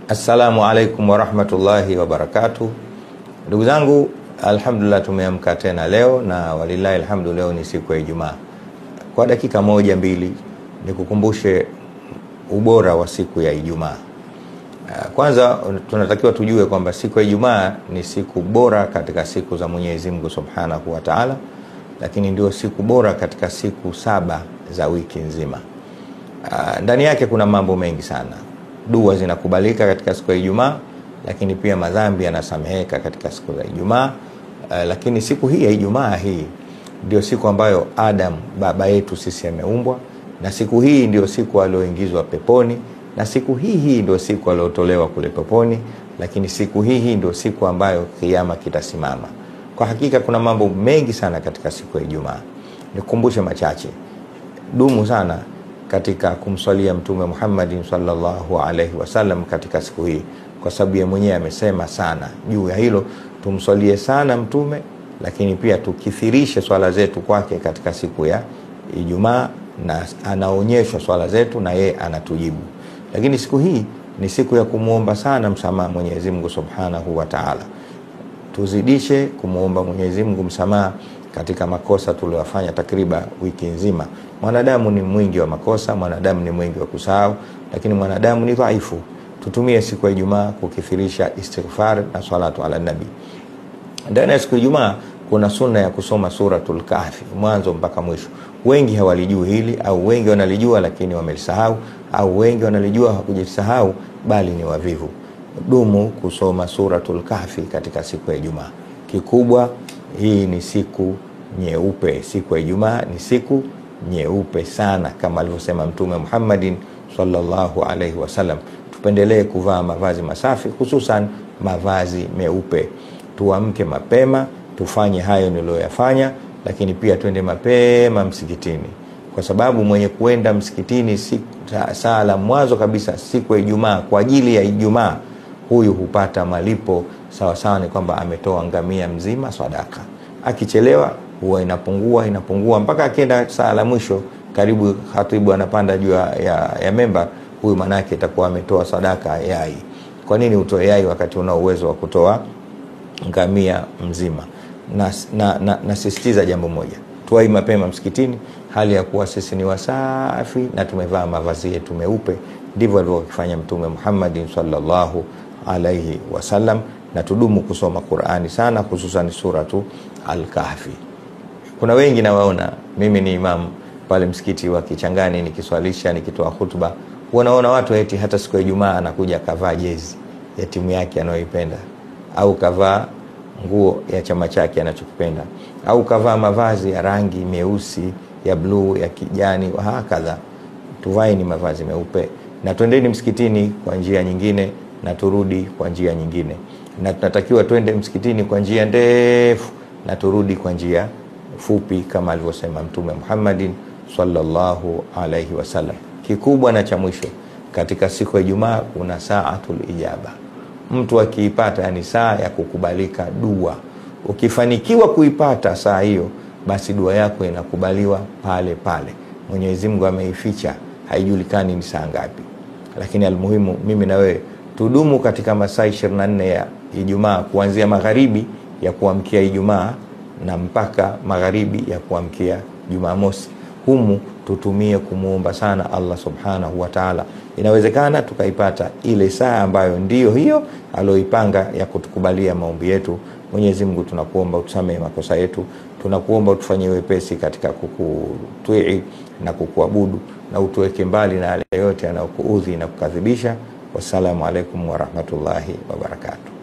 Assalamu alaikum warahmatullahi wabarakatuh. Ndugu zangu, alhamdulillah tumeamka tena leo na walillahi alhamdu. Leo ni siku ya Ijumaa. Kwa dakika moja mbili nikukumbushe ubora wa siku ya Ijumaa. Kwanza tunatakiwa tujue kwamba siku ya Ijumaa ni siku bora katika siku za Mwenyezi Mungu Subhanahu wa Ta'ala, lakini ndio siku bora katika siku 7 za wiki nzima. Ndani yake kuna mambo mengi sana. Dua zinakubalika katika siku ya Ijumaa, lakini pia madhambi yanasameheka katika siku za Ijumaa. Lakini siku hii ya Ijumaa hii ndio siku ambayo Adam baba yetu sisi ameumbwa, na siku hii ndio siku alioingizwa peponi, na siku hii ndio siku aliotolewa kule peponi, lakini siku hii ndio siku ambayo kiyama kitasimama. Kwa hakika kuna mambo mengi sana katika siku ya Ijumaa. Nikukumbushe machache. Dumu sana katika kumswalia Mtume Muhammad sallallahu alaihi wasallam katika siku hii, kwa sababu yeye mwenyewe amesema sana juu ya hilo. Tumswalie sana Mtume, lakini pia tukithirishe swala zetu kwake katika siku ya Ijumaa, na anaonyesha swala zetu na yeye anatujibu. Lakini siku hii ni siku ya kumuomba sana msamaha Mwenyezi Mungu Subhanahu wa Ta'ala. Tuzidishe kumuomba Mwenyezi Mungu msamaha katika makosa tuliyofanya takriban wiki nzima. Mwanadamu ni mwingi wa makosa, mwanadamu ni mwingi wa kusahau, lakini mwanadamu ni dhaifu. Tutumie siku ya Ijumaa kukithirisha istighfar na salatu ala nabi. Ndani ya siku ya Ijumaa kuna sunna ya kusoma suratul Kahfi mwanzo mpaka mwisho. Wengi hawalijui hili, au wengi wanalijua lakini wamelisahau, au wengi wanalijua hawakujisahau bali ni wavivu. Dumu kusoma suratul Kahfi katika siku ya Ijumaa. Kikubwa, hii ni siku nyeupe. Siku ya Ijumaa ni siku nyeupe sana, kama alivyosema Mtume Muhammadin sallallahu alaihi wasallam. Tupendelee kuvaa mavazi masafi, hususan mavazi meupe. Tuamke mapema, tufanye hayo niliyoyafanya, lakini pia twende mapema msikitini, kwa sababu mwenye kuenda msikitini saa la mwanzo kabisa siku ya Ijumaa kwa ajili ya Ijumaa, huyu hupata malipo sawa sawa ni kwamba ametoa ngamia mzima sadaka. Akichelewa huwa inapungua mpaka akienda saa la mwisho, karibu khatibu anapanda juu ya memba, huyu manake itakuwa ametoa sadaka yai. Kwa nini utoe yai wakati una uwezo wa kutoa ngamia mzima? Na sisitiza jambo moja, tuwai mapema msikitini, hali ya kuwa sisi ni wasafi na tumevaa mavazi yetu meupe. Ndivyo alivyofanya Mtume Muhammad sallallahu alaihi wasallam. Na tudumu kusoma Qur'ani sana, hususan suratu Al-Kahfi. Kuna wengi nawaona, mimi ni imam pale msikiti wa Kichangani nikiswalisha, nikitoa hutuba, wanaona watu eti hata siku ya Ijumaa anakuja kavaa jezi ya timu yake anayoipenda, au kavaa nguo ya chama chake anachokipenda, au kavaa mavazi ya rangi meusi, ya blue, ya kijani, wa hakadha. Tuvaeni mavazi meupe na twendeni msikitini kwa njia nyingine, na turudi kwa njia nyingine. Na tunatakiwa twende msikitini kwa njia ndefu na turudi kwa njia fupi, kama alivyosema Mtume Muhammadin sallallahu alaihi wasallam. Kikubwa na cha mwisho, katika siku ya Ijumaa kuna saatul ijaba. Mtu akiipata, yani saa ya kukubalika dua, ukifanikiwa kuipata saa hiyo, basi dua yako inakubaliwa pale pale. Mwenyezi Mungu ameificha, haijulikani ni saa ngapi. Lakini almuhimu, mimi na wewe tudumu katika masaa 24 ya Ijumaa, kuanzia magharibi ya kuamkia Ijumaa na mpaka magharibi ya kuamkia Jumamosi. Humu tutumie kumuomba sana Allah Subhanahu wa Ta'ala. Inawezekana tukaipata ile saa ambayo ndiyo hiyo aloipanga ya kutukubalia maombi yetu. Mwenyezi Mungu tunakuomba utusamehe makosa yetu, tunakuomba utufanyie wepesi katika kukutii na kukuabudu, na utuweke mbali na yale yote yanayokuudhi na kukadhibisha. Wassalamu alaikum warahmatullahi wabarakatuh.